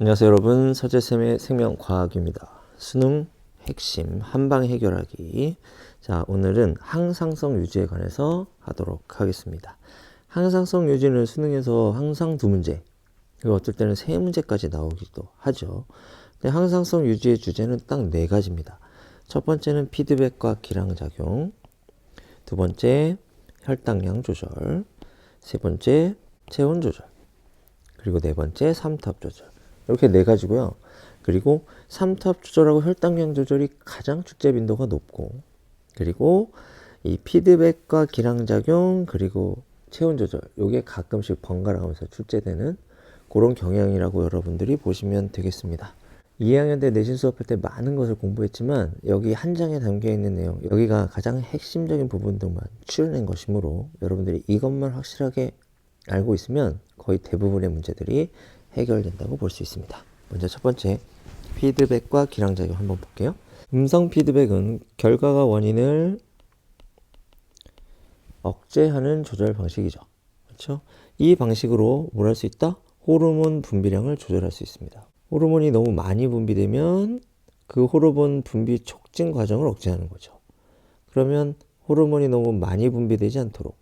안녕하세요 여러분, 서재쌤의 생명과학입니다. 수능 핵심 한방 해결하기. 자, 오늘은 항상성 유지에 관해서 하도록 하겠습니다. 항상성 유지는 수능에서 항상 2문제, 그리고 어떨 때는 3문제까지 나오기도 하죠. 근데 항상성 유지의 주제는 딱 4가지입니다. 첫 번째는 피드백과 기량작용, 두 번째 혈당량 조절, 세 번째 체온 조절, 그리고 네 번째 삼투압 조절. 이렇게 4가지고요. 그리고 삼투압 조절하고 혈당량 조절이 가장 출제 빈도가 높고, 그리고 이 피드백과 기량작용 그리고 체온 조절, 요게 가끔씩 번갈아 가면서 출제되는 그런 경향이라고 여러분들이 보시면 되겠습니다. 2학년 때 내신 수업할 때 많은 것을 공부했지만 여기 한 장에 담겨 있는 내용, 여기가 가장 핵심적인 부분들만 추려낸 것이므로 여러분들이 이것만 확실하게 알고 있으면 거의 대부분의 문제들이 해결된다고 볼 수 있습니다. 먼저 첫 번째, 피드백과 기량작용 한번 볼게요. 음성 피드백은 결과가 원인을 억제하는 조절 방식이죠. 그렇죠? 이 방식으로 뭘 할 수 있다? 호르몬 분비량을 조절할 수 있습니다. 호르몬이 너무 많이 분비되면 그 호르몬 분비 촉진 과정을 억제하는 거죠. 그러면 호르몬이 너무 많이 분비되지 않도록,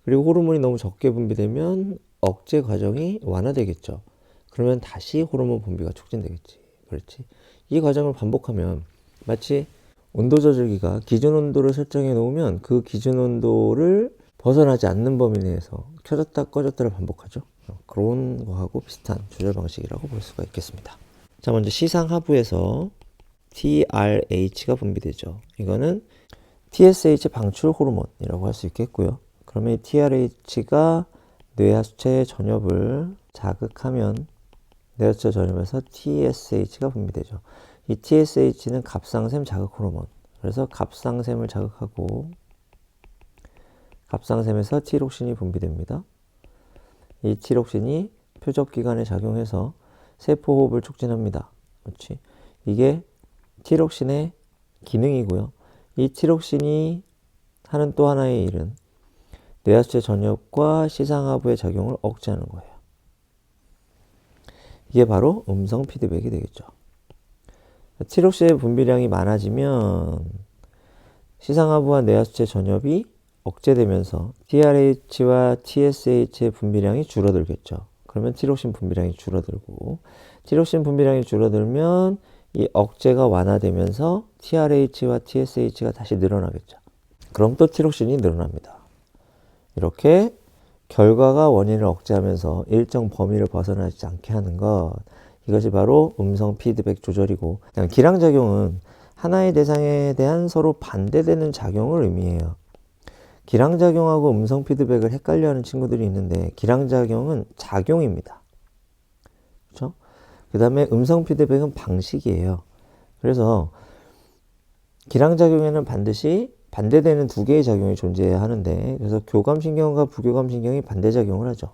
그리고 호르몬이 너무 적게 분비되면 억제 과정이 완화되겠죠. 그러면 다시 호르몬 분비가 촉진되겠지. 그렇지. 이 과정을 반복하면 마치 온도 조절기가 기준 온도를 설정해 놓으면 그 기준 온도를 벗어나지 않는 범위 내에서 켜졌다 꺼졌다를 반복하죠. 그런 거하고 비슷한 조절 방식이라고 볼 수가 있겠습니다. 자, 먼저 시상하부에서 TRH가 분비되죠. 이거는 TSH 방출 호르몬이라고 할 수 있겠고요. 그러면 이 TRH가 뇌하수체 전엽을 자극하면 뇌하수체 전엽에서 TSH가 분비되죠. 이 TSH는 갑상샘 자극 호르몬. 그래서 갑상샘을 자극하고 갑상샘에서 티록신이 분비됩니다. 이 티록신이 표적기관에 작용해서 세포호흡을 촉진합니다. 그렇지? 이게 티록신의 기능이고요. 이 티록신이 하는 또 하나의 일은 뇌하수체 전엽과 시상하부의 작용을 억제하는 거예요. 이게 바로 음성 피드백이 되겠죠. 티록신의 분비량이 많아지면 시상하부와 뇌하수체 전엽이 억제되면서 TRH와 TSH의 분비량이 줄어들겠죠. 그러면 티록신 분비량이 줄어들고, 티록신 분비량이 줄어들면 이 억제가 완화되면서 TRH와 TSH가 다시 늘어나겠죠. 그럼 또 티록신이 늘어납니다. 이렇게 결과가 원인을 억제하면서 일정 범위를 벗어나지 않게 하는 것, 이것이 바로 음성 피드백 조절이고, 기량작용은 하나의 대상에 대한 서로 반대되는 작용을 의미해요. 기량작용하고 음성 피드백을 헷갈려하는 친구들이 있는데, 기량작용은 작용입니다. 그렇죠? 그 다음에 음성 피드백은 방식이에요. 그래서 기량작용에는 반드시 반대되는 2개의 작용이 존재해야 하는데, 그래서 교감신경과 부교감신경이 반대작용을 하죠.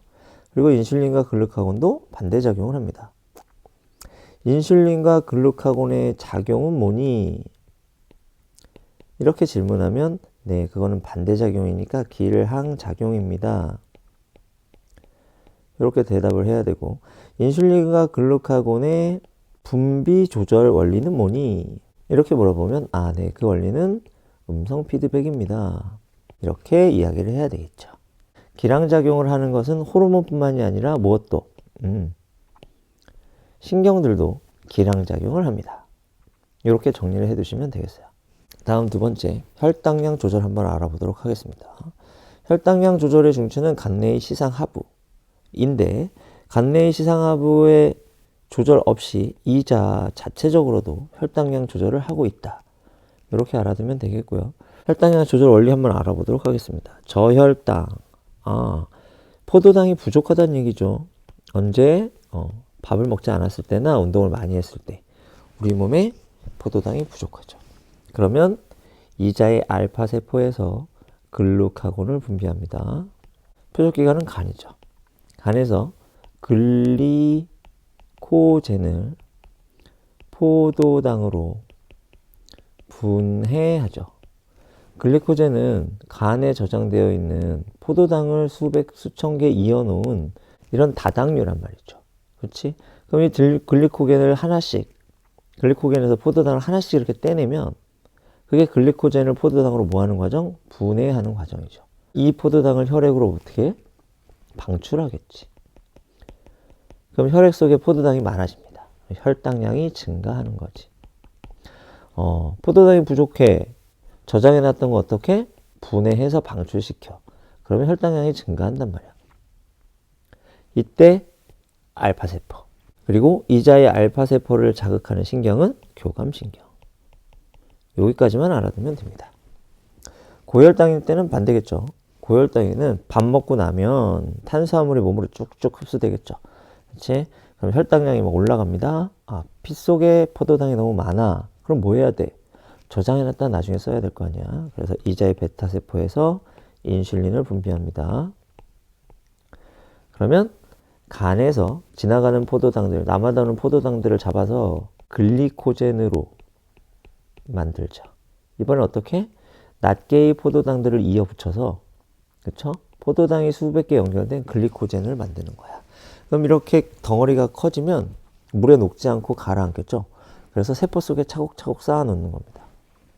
그리고 인슐린과 글루카곤도 반대작용을 합니다. 인슐린과 글루카곤의 작용은 뭐니? 이렇게 질문하면 네, 그거는 반대작용이니까 길항작용입니다. 이렇게 대답을 해야 되고, 인슐린과 글루카곤의 분비 조절 원리는 뭐니? 이렇게 물어보면 아, 네, 그 원리는 음성 피드백입니다. 이렇게 이야기를 해야 되겠죠. 기량작용을 하는 것은 호르몬뿐만이 아니라 무엇도 신경들도 기량작용을 합니다. 이렇게 정리를 해두시면 되겠어요. 다음 2번째, 혈당량 조절 한번 알아보도록 하겠습니다. 혈당량 조절의 중추는 간내의 시상하부인데, 간내의 시상하부의 조절 없이 이자 자체적으로도 혈당량 조절을 하고 있다. 이렇게 알아두면 되겠고요. 혈당량 조절 원리 한번 알아보도록 하겠습니다. 저혈당, 포도당이 부족하다는 얘기죠. 언제? 밥을 먹지 않았을 때나 운동을 많이 했을 때 우리 몸에 포도당이 부족하죠. 그러면 이자의 알파세포에서 글루카곤을 분비합니다. 표적기관은 간이죠. 간에서 글리코젠을 포도당으로 분해하죠. 글리코젠은 간에 저장되어 있는 포도당을 수백, 수천 개 이어놓은 이런 다당류란 말이죠. 그렇지? 그럼 이 글리코겐을 하나씩, 글리코겐에서 포도당을 하나씩 이렇게 떼내면 그게 글리코젠을 포도당으로 뭐 하는 과정? 분해하는 과정이죠. 이 포도당을 혈액으로 어떻게 해? 방출하겠지. 그럼 혈액 속에 포도당이 많아집니다. 혈당량이 증가하는 거지. 포도당이 부족해. 저장해놨던 거 어떻게? 분해해서 방출시켜. 그러면 혈당량이 증가한단 말이야. 이때 알파세포. 그리고 이자의 알파세포를 자극하는 신경은 교감신경. 여기까지만 알아두면 됩니다. 고혈당일 때는 반대겠죠. 고혈당에는 밥 먹고 나면 탄수화물이 몸으로 쭉쭉 흡수되겠죠. 그렇지? 그럼 혈당량이 막 올라갑니다. 피 속에 포도당이 너무 많아. 그럼 뭐 해야 돼? 저장해놨다 나중에 써야 될 거 아니야. 그래서 이자의 베타세포에서 인슐린을 분비합니다. 그러면 간에서 지나가는 포도당들, 남아도는 포도당들을 잡아서 글리코젠으로 만들죠. 이번엔 어떻게? 낱개의 포도당들을 이어 붙여서, 그쵸? 포도당이 수백 개 연결된 글리코젠을 만드는 거야. 그럼 이렇게 덩어리가 커지면 물에 녹지 않고 가라앉겠죠? 그래서 세포 속에 차곡차곡 쌓아 놓는 겁니다.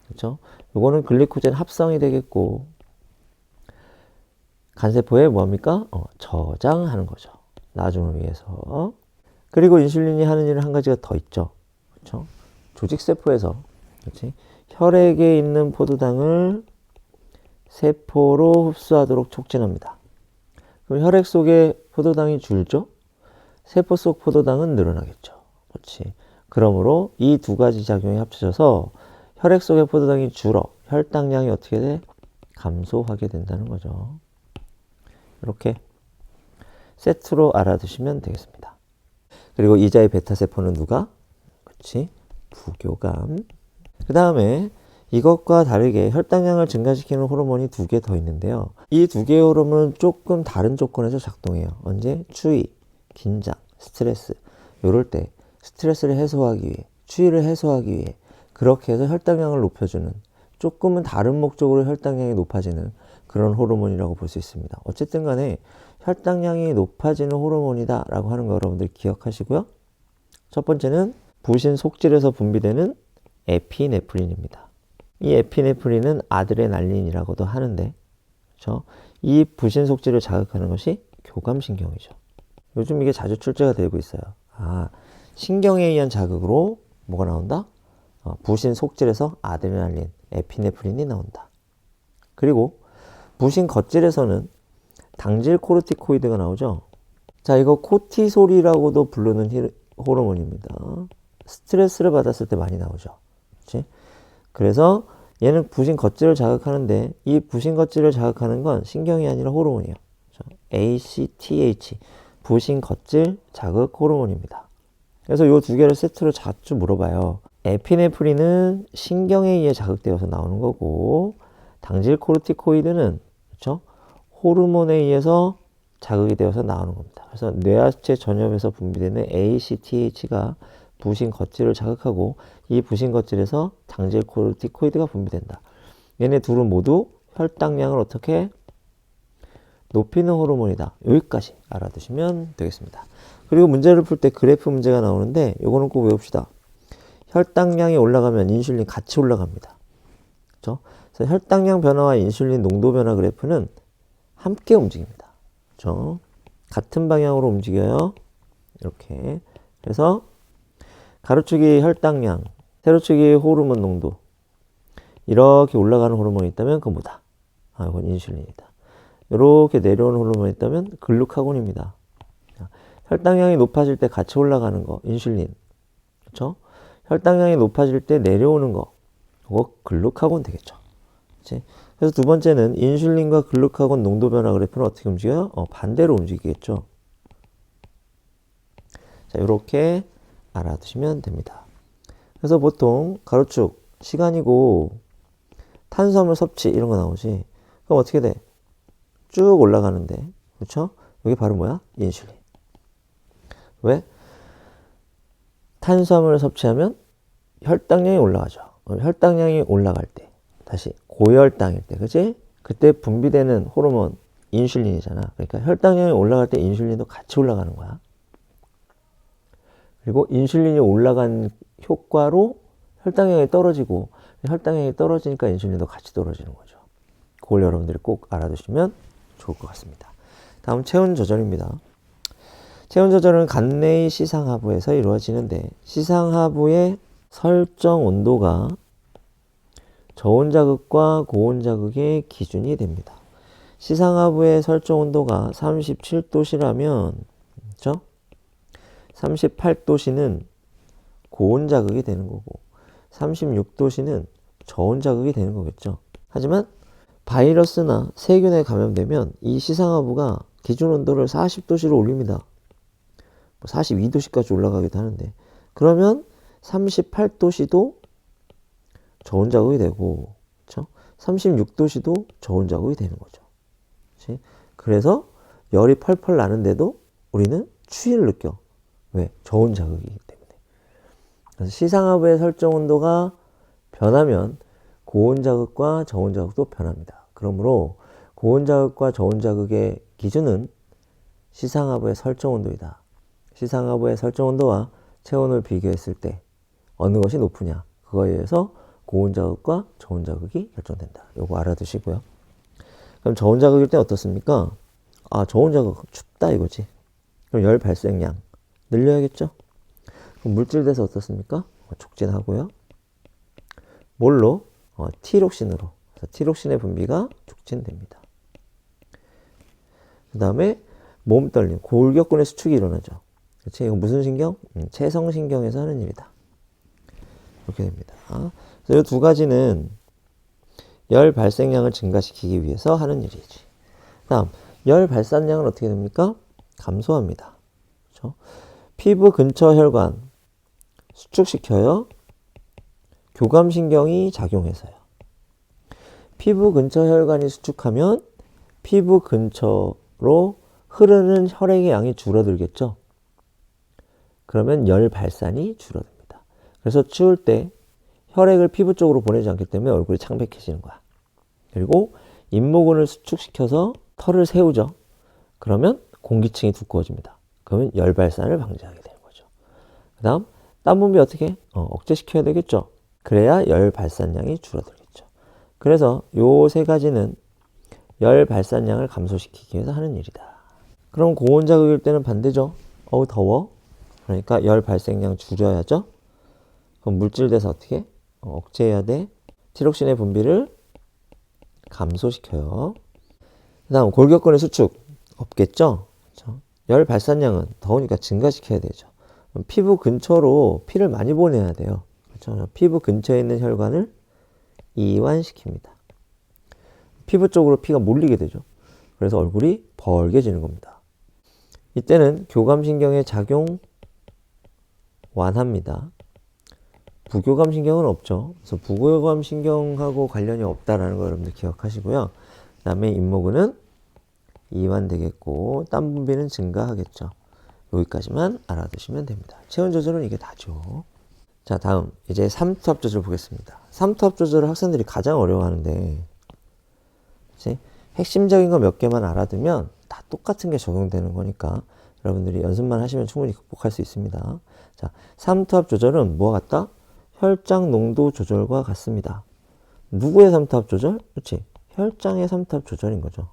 그쵸? 요거는 글리코젠 합성이 되겠고, 간세포에 뭐합니까? 저장하는 거죠. 나중을 위해서. 그리고 인슐린이 하는 일은 한 가지가 더 있죠. 그렇죠? 조직세포에서, 그렇지? 혈액에 있는 포도당을 세포로 흡수하도록 촉진합니다. 그럼 혈액 속에 포도당이 줄죠? 세포 속 포도당은 늘어나겠죠. 그렇지? 그러므로 이 두 가지 작용이 합쳐져서 혈액 속의 포도당이 줄어 혈당량이 어떻게 돼? 감소하게 된다는 거죠. 이렇게 세트로 알아두시면 되겠습니다. 그리고 이자의 베타세포는 누가? 그렇지? 부교감. 그 다음에 이것과 다르게 혈당량을 증가시키는 호르몬이 두 개 더 있는데요. 이 두 개의 호르몬은 조금 다른 조건에서 작동해요. 언제? 추위, 긴장, 스트레스. 이럴 때 스트레스를 해소하기 위해, 추위를 해소하기 위해 그렇게 해서 혈당량을 높여주는 조금은 다른 목적으로 혈당량이 높아지는 그런 호르몬이라고 볼 수 있습니다. 어쨌든 간에 혈당량이 높아지는 호르몬이다 라고 하는 거 여러분들 기억하시고요. 첫 번째는 부신 속질에서 분비되는 에피네프린입니다. 이 에피네프린은 아드레날린이라고도 하는데, 그렇죠? 이 부신 속질을 자극하는 것이 교감신경이죠. 요즘 이게 자주 출제가 되고 있어요. 신경에 의한 자극으로 뭐가 나온다? 부신 속질에서 아드레날린, 에피네프린이 나온다. 그리고 부신 겉질에서는 당질 코르티코이드가 나오죠. 자, 이거 코티솔이라고도 부르는 호르몬입니다. 스트레스를 받았을 때 많이 나오죠. 그렇지? 그래서 얘는 부신 겉질을 자극하는데 이 부신 겉질을 자극하는 건 신경이 아니라 호르몬이에요. ACTH, 부신 겉질 자극 호르몬입니다. 그래서 이 두 개를 세트로 자주 물어봐요. 에피네프린은 신경에 의해 자극되어서 나오는 거고, 당질 코르티코이드는 그렇죠? 호르몬에 의해서 자극이 되어서 나오는 겁니다. 그래서 뇌하체 전엽에서 분비되는 ACTH가 부신 겉질을 자극하고 이 부신 겉질에서 당질 코르티코이드가 분비된다. 얘네 둘은 모두 혈당량을 어떻게 높이는 호르몬이다. 여기까지 알아두시면 되겠습니다. 그리고 문제를 풀 때 그래프 문제가 나오는데 요거는 꼭 외웁시다. 혈당량이 올라가면 인슐린 같이 올라갑니다. 그렇죠? 그래서 혈당량 변화와 인슐린 농도 변화 그래프는 함께 움직입니다. 그렇죠? 같은 방향으로 움직여요. 이렇게. 그래서 가로축이 혈당량, 세로축이 호르몬 농도. 이렇게 올라가는 호르몬이 있다면 그건 뭐다? 이건 인슐린이다. 이렇게 내려오는 호르몬이 있다면 글루카곤입니다. 혈당량이 높아질 때 같이 올라가는 거, 인슐린. 그렇죠? 혈당량이 높아질 때 내려오는 거, 그거 글루카곤 되겠죠. 그치? 그래서 두 번째는 인슐린과 글루카곤 농도 변화 그래프는 어떻게 움직여요? 반대로 움직이겠죠. 자, 이렇게 알아두시면 됩니다. 그래서 보통 가로축 시간이고 탄수화물 섭취 이런 거 나오지. 그럼 어떻게 돼? 쭉 올라가는데, 그렇죠? 이게 바로 뭐야? 인슐린. 왜? 탄수화물을 섭취하면 혈당량이 올라가죠. 혈당량이 올라갈 때, 다시 고혈당일 때, 그치? 그때 분비되는 호르몬 인슐린이잖아. 그러니까 혈당량이 올라갈 때 인슐린도 같이 올라가는 거야. 그리고 인슐린이 올라간 효과로 혈당량이 떨어지고 혈당량이 떨어지니까 인슐린도 같이 떨어지는 거죠. 그걸 여러분들이 꼭 알아두시면 좋을 것 같습니다. 다음 체온 조절입니다. 체온 조절은 간내의 시상하부에서 이루어지는데 시상하부의 설정 온도가 저온 자극과 고온 자극의 기준이 됩니다. 시상하부의 설정 온도가 37도시라면 그렇죠? 38도시는 고온 자극이 되는 거고 36도시는 저온 자극이 되는 거겠죠. 하지만 바이러스나 세균에 감염되면 이 시상하부가 기준 온도를 40도씨로 올립니다. 42도씨까지 올라가기도 하는데 그러면 38도씨도 저온 자극이 되고 그렇죠? 36도씨도 저온 자극이 되는 거죠. 그렇지? 그래서 열이 펄펄 나는데도 우리는 추위를 느껴. 왜? 저온 자극이기 때문에. 그래서 시상하부의 설정 온도가 변하면 고온 자극과 저온 자극도 변합니다. 그러므로 고온 자극과 저온 자극의 기준은 시상하부의 설정 온도이다. 시상하부의 설정 온도와 체온을 비교했을 때 어느 것이 높으냐 그거에 의해서 고온 자극과 저온 자극이 결정된다. 요거 알아두시고요. 그럼 저온 자극일 때 어떻습니까? 아, 저온 자극 춥다 이거지. 그럼 열 발생량 늘려야겠죠? 그럼 물질돼서 어떻습니까? 촉진하고요. 뭘로? 티록신으로. 그래서 티록신의 분비가 촉진됩니다. 그 다음에 몸 떨림, 골격근의 수축이 일어나죠. 그렇지? 이건 무슨 신경? 체성신경에서 하는 일이다. 이렇게 됩니다. 그래서 이 두 가지는 열 발생량을 증가시키기 위해서 하는 일이지. 다음, 열 발산량은 어떻게 됩니까? 감소합니다. 그렇죠? 피부 근처 혈관 수축시켜요. 교감신경이 작용해서요. 피부 근처 혈관이 수축하면 피부 근처로 흐르는 혈액의 양이 줄어들겠죠. 그러면 열 발산이 줄어듭니다. 그래서 추울 때 혈액을 피부 쪽으로 보내지 않기 때문에 얼굴이 창백해지는 거야. 그리고 잇모근을 수축시켜서 털을 세우죠. 그러면 공기층이 두꺼워집니다. 그러면 열 발산을 방지하게 되는 거죠. 그 다음 땀 분비 어떻게? 억제시켜야 되겠죠. 그래야 열 발산량이 줄어들겠죠. 그래서 요 세 가지는 열 발산량을 감소시키기 위해서 하는 일이다. 그럼 고온 자극일 때는 반대죠. 더워. 그러니까 열 발생량 줄여야죠. 그럼 물질 돼서 어떻게? 억제해야 돼. 티록신의 분비를 감소시켜요. 그 다음 골격근의 수축 없겠죠. 그렇죠? 열 발산량은 더우니까 증가시켜야 되죠. 피부 근처로 피를 많이 보내야 돼요. 그렇죠? 피부 근처에 있는 혈관을 이완시킵니다. 피부 쪽으로 피가 몰리게 되죠. 그래서 얼굴이 벌게지는 겁니다. 이때는 교감신경의 작용 완합니다. 부교감신경은 없죠. 그래서 부교감신경하고 관련이 없다라는 거 여러분들 기억하시고요. 그 다음에 잇모근은 이완되겠고 땀 분비는 증가하겠죠. 여기까지만 알아두시면 됩니다. 체온 조절은 이게 다죠. 자, 다음 이제 삼투압 조절 보겠습니다. 삼투압 조절을 학생들이 가장 어려워하는데 그치? 핵심적인 거 몇 개만 알아두면 다 똑같은 게 적용되는 거니까 여러분들이 연습만 하시면 충분히 극복할 수 있습니다. 자, 삼투압 조절은 뭐와 같다? 혈장 농도 조절과 같습니다. 누구의 삼투압 조절? 그렇지? 혈장의 삼투압 조절인 거죠.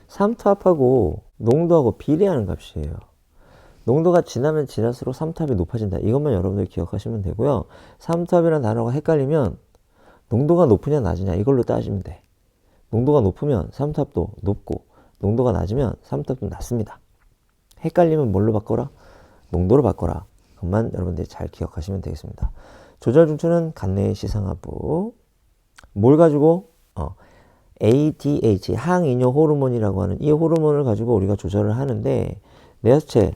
삼투압하고 농도하고 비례하는 값이에요. 농도가 지나면 지날수록 삼투압이 높아진다. 이것만 여러분들 기억하시면 되고요. 삼투압이라는 단어가 헷갈리면 농도가 높으냐 낮으냐 이걸로 따지면 돼. 농도가 높으면 삼투압도 높고 농도가 낮으면 삼투압도 낮습니다. 헷갈리면 뭘로 바꿔라? 농도로 바꿔라. 그것만 여러분들이 잘 기억하시면 되겠습니다. 조절 중추는 간내의 시상하부. 뭘 가지고? ADH, 항이뇨 호르몬이라고 하는 이 호르몬을 가지고 우리가 조절을 하는데 뇌하수체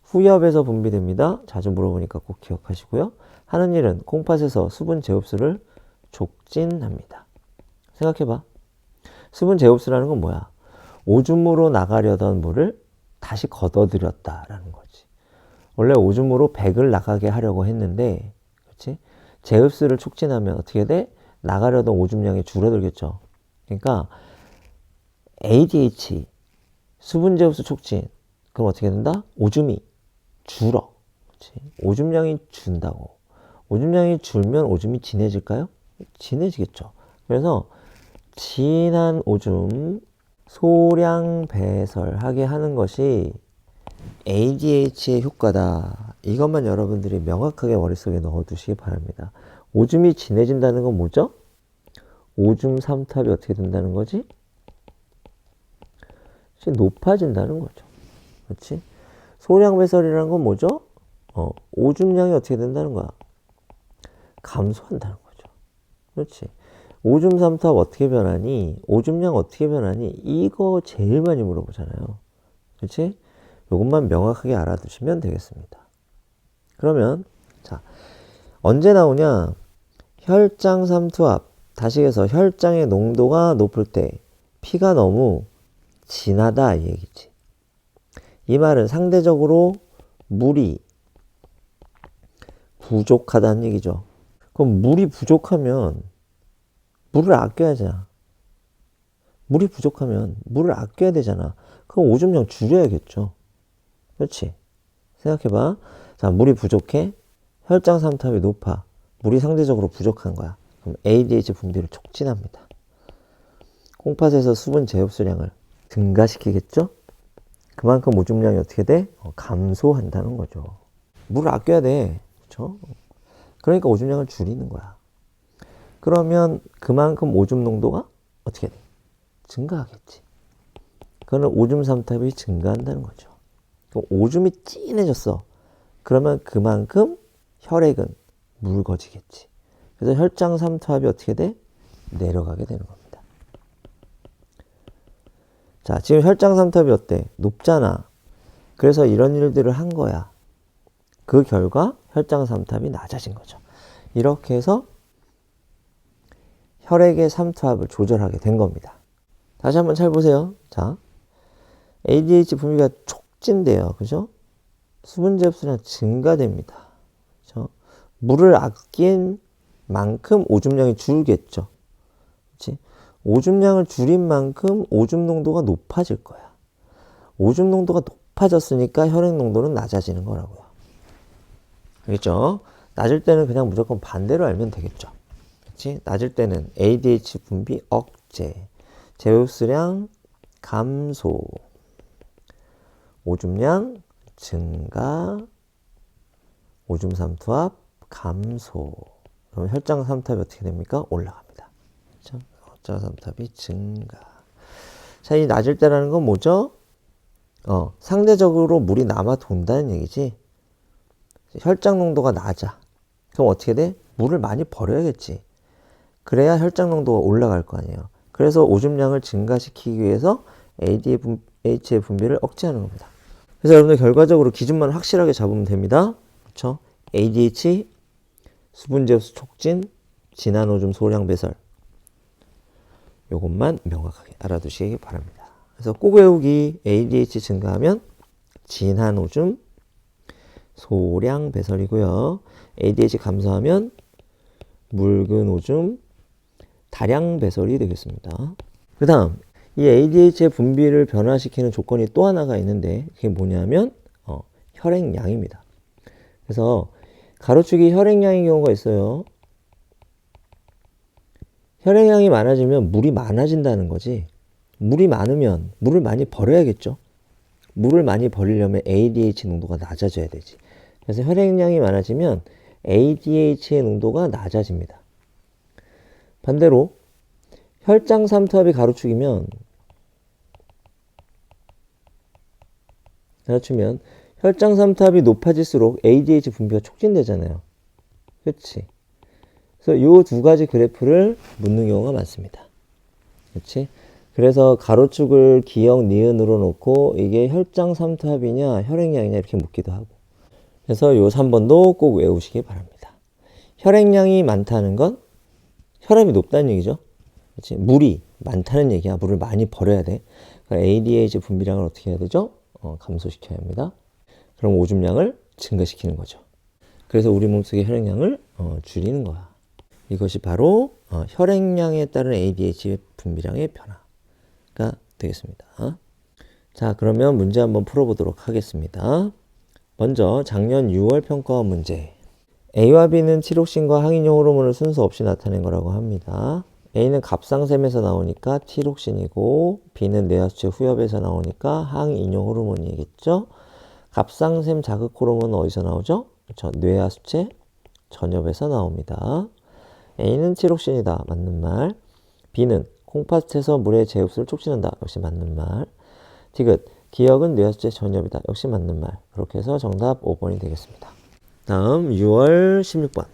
후엽에서 분비됩니다. 자주 물어보니까 꼭 기억하시고요. 하는 일은 콩팥에서 수분 제흡수를 촉진합니다. 생각해봐. 수분 제흡수라는 건 뭐야? 오줌으로 나가려던 물을 다시 걷어들였다라는 거지. 원래 오줌으로 백을 나가게 하려고 했는데, 그렇지? 제흡수를 촉진하면 어떻게 돼? 나가려던 오줌량이 줄어들겠죠. 그러니까 ADH, 수분 제흡수 촉진. 그럼 어떻게 된다? 오줌이 줄어. 그렇지? 오줌량이 준다고. 오줌량이 줄면 오줌이 진해질까요? 진해지겠죠. 그래서 진한 오줌 소량 배설하게 하는 것이 ADH의 효과다. 이것만 여러분들이 명확하게 머릿속에 넣어두시기 바랍니다. 오줌이 진해진다는 건 뭐죠? 오줌 삼투압이 어떻게 된다는 거지? 높아진다는 거죠. 그렇지? 소량 배설이라는 건 뭐죠? 오줌량이 어떻게 된다는 거야? 감소한다는 거죠. 그렇지? 오줌 삼투압 어떻게 변하니? 오줌량 어떻게 변하니? 이거 제일 많이 물어보잖아요. 그렇지? 이것만 명확하게 알아두시면 되겠습니다. 그러면 자, 언제 나오냐? 혈장 삼투압. 다시 해서 혈장의 농도가 높을 때 피가 너무 진하다 이 얘기지. 이 말은 상대적으로 물이 부족하다는 얘기죠. 그럼 물이 부족하면 물을 아껴야잖아. 물이 부족하면 물을 아껴야 되잖아. 그럼 오줌량 줄여야겠죠. 그렇지? 생각해봐. 자, 물이 부족해. 혈장 삼투압이 높아. 물이 상대적으로 부족한 거야. 그럼 ADH 분비를 촉진합니다. 콩팥에서 수분 제흡수량을 증가시키겠죠? 그만큼 오줌량이 어떻게 돼? 감소한다는 거죠. 물을 아껴야 돼. 그렇죠? 그러니까 오줌량을 줄이는 거야. 그러면 그만큼 오줌 농도가 어떻게 돼? 증가하겠지. 그거는 오줌 삼투압이 증가한다는 거죠. 오줌이 진해졌어. 그러면 그만큼 혈액은 묽어지겠지. 그래서 혈장 삼투압이 어떻게 돼? 내려가게 되는 겁니다. 자, 지금 혈장 삼투압이 어때? 높잖아. 그래서 이런 일들을 한 거야. 그 결과 혈장 삼투압이 낮아진 거죠. 이렇게 해서 혈액의 삼투압을 조절하게 된 겁니다. 다시 한번 잘 보세요. 자, ADH 분비가 촉진돼요. 그죠? 수분 제흡수량 증가됩니다. 그죠? 물을 아낀 만큼 오줌량이 줄겠죠. 그렇지? 오줌량을 줄인 만큼 오줌 농도가 높아질 거야. 오줌 농도가 높아졌으니까 혈액 농도는 낮아지는 거라고요. 알겠죠? 낮을 때는 그냥 무조건 반대로 알면 되겠죠. 그렇지? 낮을 때는 ADH 분비 억제, 제흡수량 감소, 오줌량 증가, 오줌 삼투압 감소. 그럼 혈장 삼투압이 어떻게 됩니까? 올라갑니다. 그렇죠? 혈장 삼투압이 증가. 자, 이 낮을 때라는 건 뭐죠? 상대적으로 물이 남아 돈다는 얘기지. 혈장 농도가 낮아. 그럼 어떻게 돼? 물을 많이 버려야겠지. 그래야 혈장 농도가 올라갈 거 아니에요. 그래서 오줌량을 증가시키기 위해서 ADH의 분비를 억제하는 겁니다. 그래서 여러분들 결과적으로 기준만 확실하게 잡으면 됩니다. 그렇죠? ADH, 수분 제흡수 촉진, 진한 오줌 소량 배설. 요것만 명확하게 알아두시기 바랍니다. 그래서 꼭 외우기 ADH 증가하면 진한 오줌 소량 배설이고요. ADH 감소하면 묽은 오줌 다량 배설이 되겠습니다. 그 다음 이 ADH의 분비를 변화시키는 조건이 또 하나가 있는데 그게 뭐냐면 혈액량입니다. 그래서 가로축이 혈액량인 경우가 있어요. 혈액량이 많아지면 물이 많아진다는 거지. 물이 많으면 물을 많이 버려야겠죠. 물을 많이 버리려면 ADH 농도가 낮아져야 되지. 그래서 혈액량이 많아지면 ADH의 농도가 낮아집니다. 반대로 혈장 삼투압이 가로축이면 혈장 삼투압이 높아질수록 ADH 분비가 촉진되잖아요. 그렇지? 그래서 이 두 가지 그래프를 묻는 경우가 많습니다. 그렇지? 그래서 가로축을 기역 니은으로 놓고 이게 혈장 삼투압이냐 혈액량이냐 이렇게 묻기도 하고. 그래서 이 3번도 꼭 외우시기 바랍니다. 혈액량이 많다는 건 혈압이 높다는 얘기죠. 그렇지? 물이 많다는 얘기야. 물을 많이 버려야 돼. 그러니까 ADH 분비량을 어떻게 해야 되죠? 감소시켜야 합니다. 그럼 오줌량을 증가시키는 거죠. 그래서 우리 몸속의 혈액량을 줄이는 거야. 이것이 바로 혈액량에 따른 ADH 분비량의 변화가 되겠습니다. 자, 그러면 문제 한번 풀어보도록 하겠습니다. 먼저 작년 6월 평가원 문제. A와 B는 티록신과 항이뇨 호르몬을 순서 없이 나타낸 거라고 합니다. A는 갑상샘에서 나오니까 티록신이고 B는 뇌하수체 후엽에서 나오니까 항이뇨 호르몬이겠죠. 갑상샘 자극 호르몬은 어디서 나오죠? 뇌하수체 전엽에서 나옵니다. A는 티록신이다. 맞는 말. B는 콩팥에서 물의 재흡수를 촉진한다. 역시 맞는 말. 디귿. 기억은 뇌하수체 전엽이다. 역시 맞는 말. 그렇게 해서 정답 5번이 되겠습니다. 다음 6월 16번.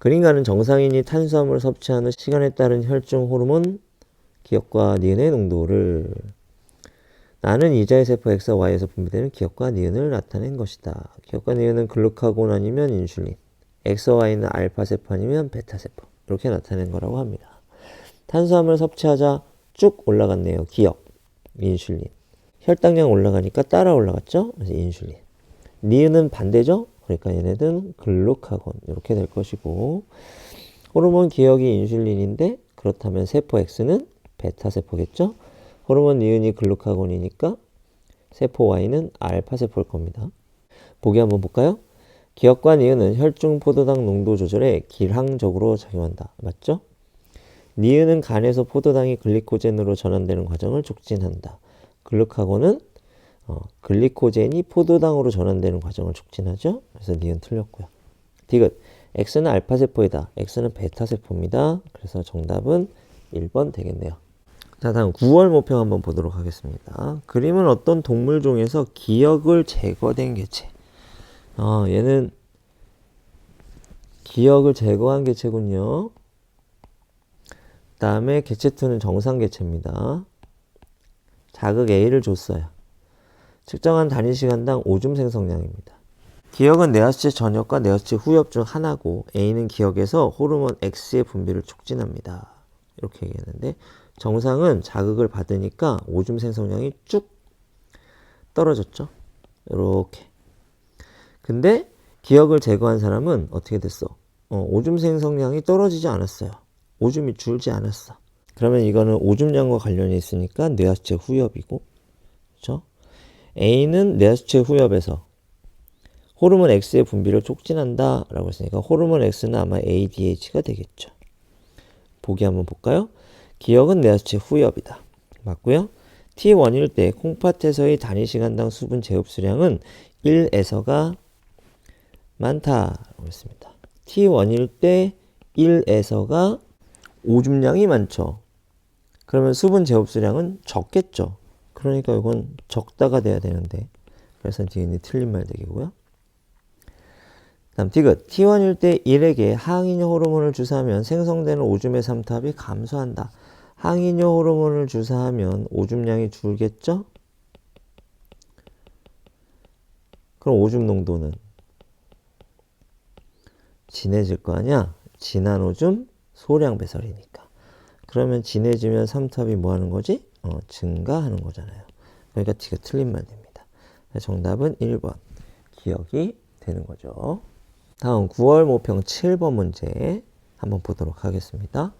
그림과는 정상인이 탄수화물을 섭취하는 시간에 따른 혈중 호르몬 기억과 니은의 농도를 나는 이자의 세포 X와 Y에서 분비되는 기억과 니은을 나타낸 것이다. 기억과 니은은 글루카곤 아니면 인슐린, X와 Y는 알파세포 아니면 베타세포 이렇게 나타낸 거라고 합니다. 탄수화물 섭취하자 쭉 올라갔네요. 기억, 인슐린. 혈당량 올라가니까 따라 올라갔죠? 그래서 인슐린. 니은은 반대죠? 그러니까 얘네들은 글루카곤 이렇게 될 것이고 호르몬 기억이 인슐린인데 그렇다면 세포 X는 베타세포겠죠? 호르몬 니은이 글루카곤이니까 세포 Y는 알파세포일 겁니다. 보기 한번 볼까요? 기억과 니은은 혈중 포도당 농도 조절에 기항적으로 작용한다. 맞죠? 니은은 간에서 포도당이 글리코젠으로 전환되는 과정을 촉진한다. 글루카곤은 글리코젠이 포도당으로 전환되는 과정을 촉진하죠. 그래서 니은 틀렸고요. 디귿. X는 알파세포이다. X는 베타세포입니다. 그래서 정답은 1번 되겠네요. 자, 다음 9월 모평 한번 보도록 하겠습니다. 그림은 어떤 동물종에서 기억을 제거된 개체. 얘는 기억을 제거한 개체군요. 그 다음에 개체2는 정상 개체입니다. 자극 A를 줬어요. 측정한 단위 시간당 오줌 생성량입니다. 기억은 뇌하수체 전엽과 뇌하수체 후엽 중 하나고 A는 기억에서 호르몬 X의 분비를 촉진합니다. 이렇게 얘기했는데 정상은 자극을 받으니까 오줌 생성량이 쭉 떨어졌죠. 이렇게. 근데 기억을 제거한 사람은 어떻게 됐어? 오줌 생성량이 떨어지지 않았어요. 오줌이 줄지 않았어. 그러면 이거는 오줌량과 관련이 있으니까 뇌하수체 후엽이고, 그렇죠? A는 뇌하수체 후엽에서 호르몬 X의 분비를 촉진한다 라고 했으니까 호르몬 X는 아마 ADH가 되겠죠. 보기 한번 볼까요? 기억은 뇌하수체 후엽이다. 맞고요. T1일 때 콩팥에서의 단위 시간당 수분 재흡수량은 1에서가 많다라고 했습니다. T1일 때 1에서가 오줌량이 많죠. 그러면 수분 재흡수량은 적겠죠. 그러니까 이건 적다가 돼야 되는데 그래서 디귿이 틀린 말 되겠고요. 다음 디귿. T1일 때 1에게 항이뇨 호르몬을 주사하면 생성되는 오줌의 삼탑이 감소한다. 항이뇨 호르몬을 주사하면 오줌량이 줄겠죠? 그럼 오줌 농도는 진해질 거 아니야? 진한 오줌 소량 배설이니까. 그러면 진해지면 삼탑이 뭐 하는 거지? 증가하는 거잖아요. 그러니까 디귿 틀린 말 됩니다. 정답은 1번. 기억이 되는 거죠. 다음 9월 모평 7번 문제 한번 보도록 하겠습니다.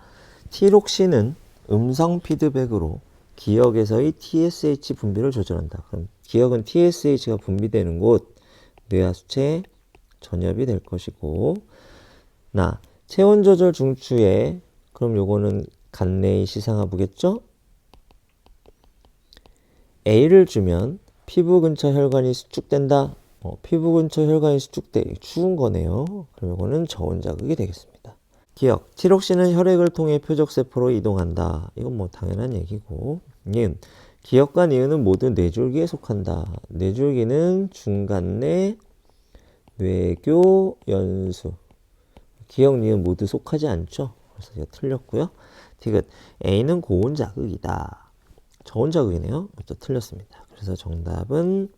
티록신은 음성 피드백으로 기억에서의 TSH 분비를 조절한다. 그럼 기억은 TSH가 분비되는 곳 뇌하수체 전엽이 될 것이고 체온 조절 중추에 그럼 요거는 간내의 시상하부겠죠? A를 주면 피부 근처 혈관이 수축된다. 피부 근처 혈관이 수축돼 추운 거네요. 그럼 이거는 저온 자극이 되겠습니다. 기억. 티록신은 혈액을 통해 표적세포로 이동한다. 이건 뭐 당연한 얘기고. 니은. 기억과 니은은 모두 뇌줄기에 속한다. 뇌줄기는 중간내, 뇌교, 연수. 기억, 니은 모두 속하지 않죠. 그래서 이거 틀렸고요. 디귿. A는 고온 자극이다. 저온 자극이네요. 또 틀렸습니다. 그래서 정답은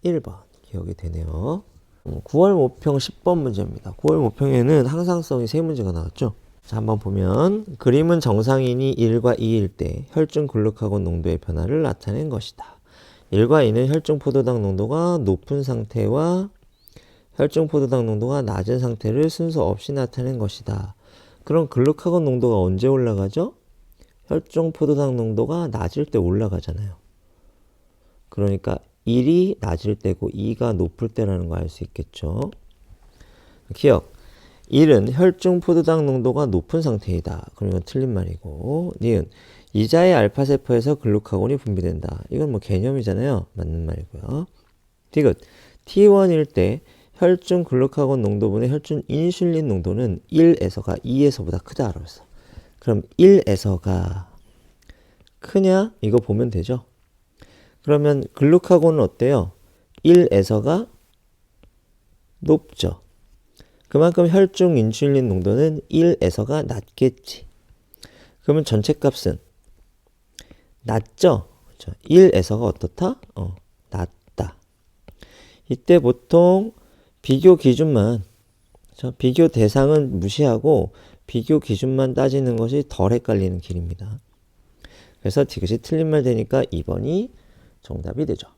1번. 기억이 되네요. 9월 모평 10번 문제입니다. 9월 모평에는 항상성이 3문제가 나왔죠. 자, 한번 보면 그림은 정상인이 1과 2일 때 혈중 글루카곤 농도의 변화를 나타낸 것이다. 1과 2는 혈중 포도당 농도가 높은 상태와 혈중 포도당 농도가 낮은 상태를 순서 없이 나타낸 것이다. 그럼 글루카곤 농도가 언제 올라가죠? 혈중 포도당 농도가 낮을 때 올라가잖아요. 그러니까 1이 낮을 때고 2가 높을 때라는 거 알 수 있겠죠. 기억. 1은 혈중 포도당 농도가 높은 상태이다. 그럼 이건 틀린 말이고. 니은. 이자의 알파세포에서 글루카곤이 분비된다. 이건 뭐 개념이잖아요. 맞는 말이고요. 디귿. T1일 때 혈중 글루카곤 농도분의 혈중 인슐린 농도는 1에서가 2에서보다 크다라고 했어. 그럼 1에서가 크냐? 이거 보면 되죠. 그러면 글루카곤은 어때요? 1에서가 높죠. 그만큼 혈중 인슐린 농도는 1에서가 낮겠지. 그러면 전체 값은 낮죠? 그렇죠? 1에서가 어떻다? 낮다. 이때 보통 비교 기준만, 그렇죠? 비교 대상은 무시하고 비교 기준만 따지는 것이 덜 헷갈리는 길입니다. 그래서 디귿이 틀린 말 되니까 2번이 정답이 되죠.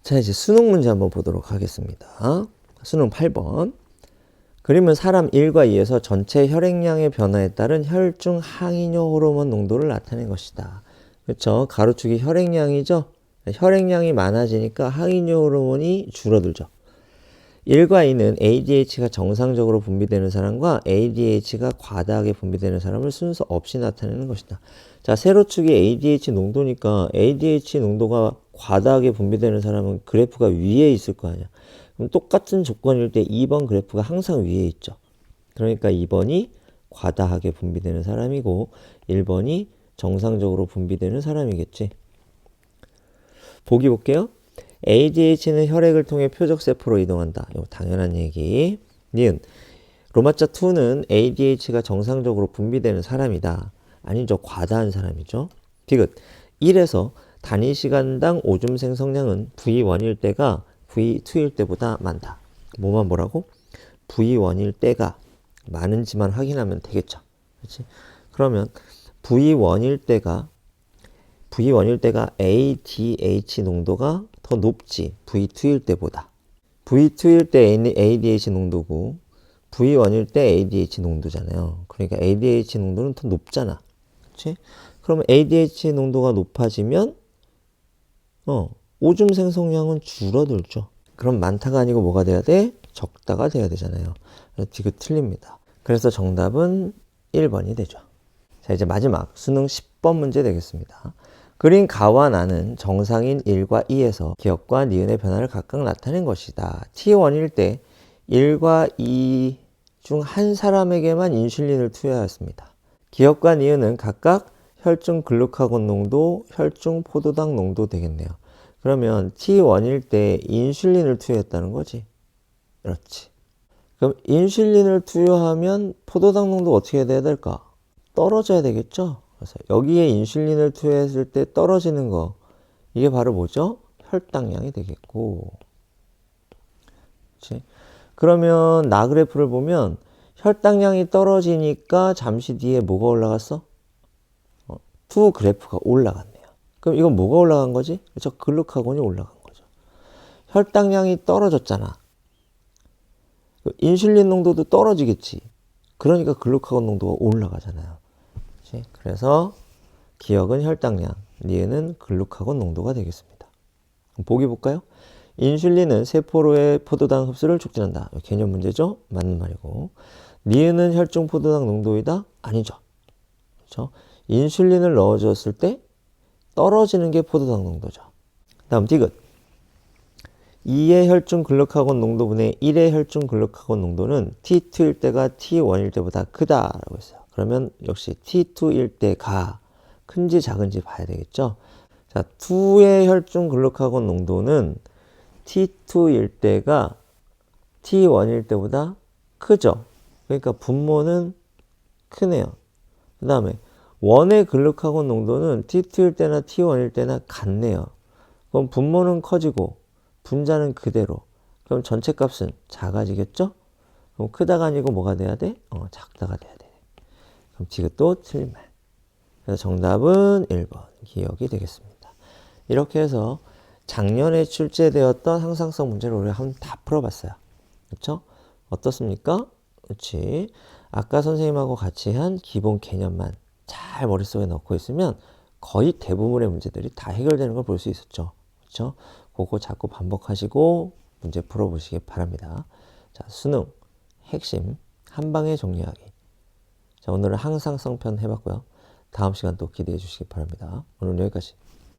자, 이제 수능 문제 한번 보도록 하겠습니다. 수능 8번. 그림은 사람 1과 2에서 전체 혈액량의 변화에 따른 혈중 항이뇨 호르몬 농도를 나타낸 것이다. 그렇죠? 가로축이 혈액량이죠? 혈액량이 많아지니까 항이뇨 호르몬이 줄어들죠. 1과 2는 ADH가 정상적으로 분비되는 사람과 ADH가 과다하게 분비되는 사람을 순서 없이 나타내는 것이다. 자, 세로축이 ADH 농도니까 ADH 농도가 과다하게 분비되는 사람은 그래프가 위에 있을 거 아니야. 그럼 똑같은 조건일 때 2번 그래프가 항상 위에 있죠. 그러니까 2번이 과다하게 분비되는 사람이고 1번이 정상적으로 분비되는 사람이겠지. 보기 볼게요. ADH는 혈액을 통해 표적세포로 이동한다. 이거 당연한 얘기. 니은. 로마자 2는 ADH가 정상적으로 분비되는 사람이다. 아니죠. 과다한 사람이죠. 디귿. 1에서 단위 시간당 오줌 생성량은 V1일 때가 V2일 때보다 많다. 뭐만 보라고? V1일 때가 많은지만 확인하면 되겠죠. 그렇지? 그러면 V1일 때가 ADH 농도가 더 높지. V2일 때보다. V2일 때 ADH 농도고 V1일 때 ADH 농도잖아요. 그러니까 ADH 농도는 더 높잖아. 그렇지? 그러면 ADH 농도가 높아지면 오줌 생성량은 줄어들죠. 그럼 많다가 아니고 뭐가 돼야 돼? 적다가 돼야 되잖아요. 디귿 틀립니다. 그래서 정답은 1번이 되죠. 자, 이제 마지막 수능 10번 문제 되겠습니다. 그린 가와 나는 정상인 1과 2에서 기억과 니은의 변화를 각각 나타낸 것이다. T1일 때 1과 2 중 한 사람에게만 인슐린을 투여하였습니다. 기억과 니은은 각각 혈중 글루카곤 농도, 혈중 포도당 농도 되겠네요. 그러면 T1일 때 인슐린을 투여했다는 거지. 그렇지. 그럼 인슐린을 투여하면 포도당 농도 어떻게 돼야 될까? 떨어져야 되겠죠? 그래서 여기에 인슐린을 투여했을 때 떨어지는 거, 이게 바로 뭐죠? 혈당량이 되겠고. 그렇지? 그러면 나 그래프를 보면 혈당량이 떨어지니까 잠시 뒤에 뭐가 올라갔어? 투 그래프가 올라갔네요. 그럼 이건 뭐가 올라간 거지? 그렇죠? 글루카곤이 올라간 거죠. 혈당량이 떨어졌잖아. 인슐린 농도도 떨어지겠지. 그러니까 글루카곤 농도가 올라가잖아요. 그렇지? 그래서 기억은 혈당량, 니은은 글루카곤 농도가 되겠습니다. 보기 볼까요? 인슐린은 세포로의 포도당 흡수를 촉진한다. 개념 문제죠? 맞는 말이고. 니은은 혈중 포도당 농도이다? 아니죠. 그렇죠? 인슐린을 넣어줬을 때 떨어지는 게 포도당 농도죠. 다음 디귿. 2의 혈중 글루카곤 농도분의 1의 혈중 글루카곤 농도는 T2일 때가 T1일 때보다 크다라고 했어요. 그러면 역시 T2일 때가 큰지 작은지 봐야 되겠죠. 자, 2의 혈중 글루카곤 농도는 T2일 때가 T1일 때보다 크죠. 그러니까 분모는 크네요. 그 다음에 1의 글루카곤 농도는 T2일 때나 T1일 때나 같네요. 그럼 분모는 커지고 분자는 그대로. 그럼 전체 값은 작아지겠죠? 그럼 크다가 아니고 뭐가 돼야 돼? 작다가 돼야 돼. 그럼 디귿도 틀린 말. 그래서 정답은 1번 기억이 되겠습니다. 이렇게 해서 작년에 출제되었던 항상성 문제를 우리가 한번 다 풀어봤어요. 그렇죠? 어떻습니까? 그렇지. 아까 선생님하고 같이 한 기본 개념만 잘 머릿속에 넣고 있으면 거의 대부분의 문제들이 다 해결되는 걸 볼 수 있었죠. 그렇죠? 그거 자꾸 반복하시고 문제 풀어보시기 바랍니다. 자, 수능 핵심 한 방에 정리하기. 자, 오늘은 항상성 편 해봤고요. 다음 시간 또 기대해 주시기 바랍니다. 오늘 여기까지.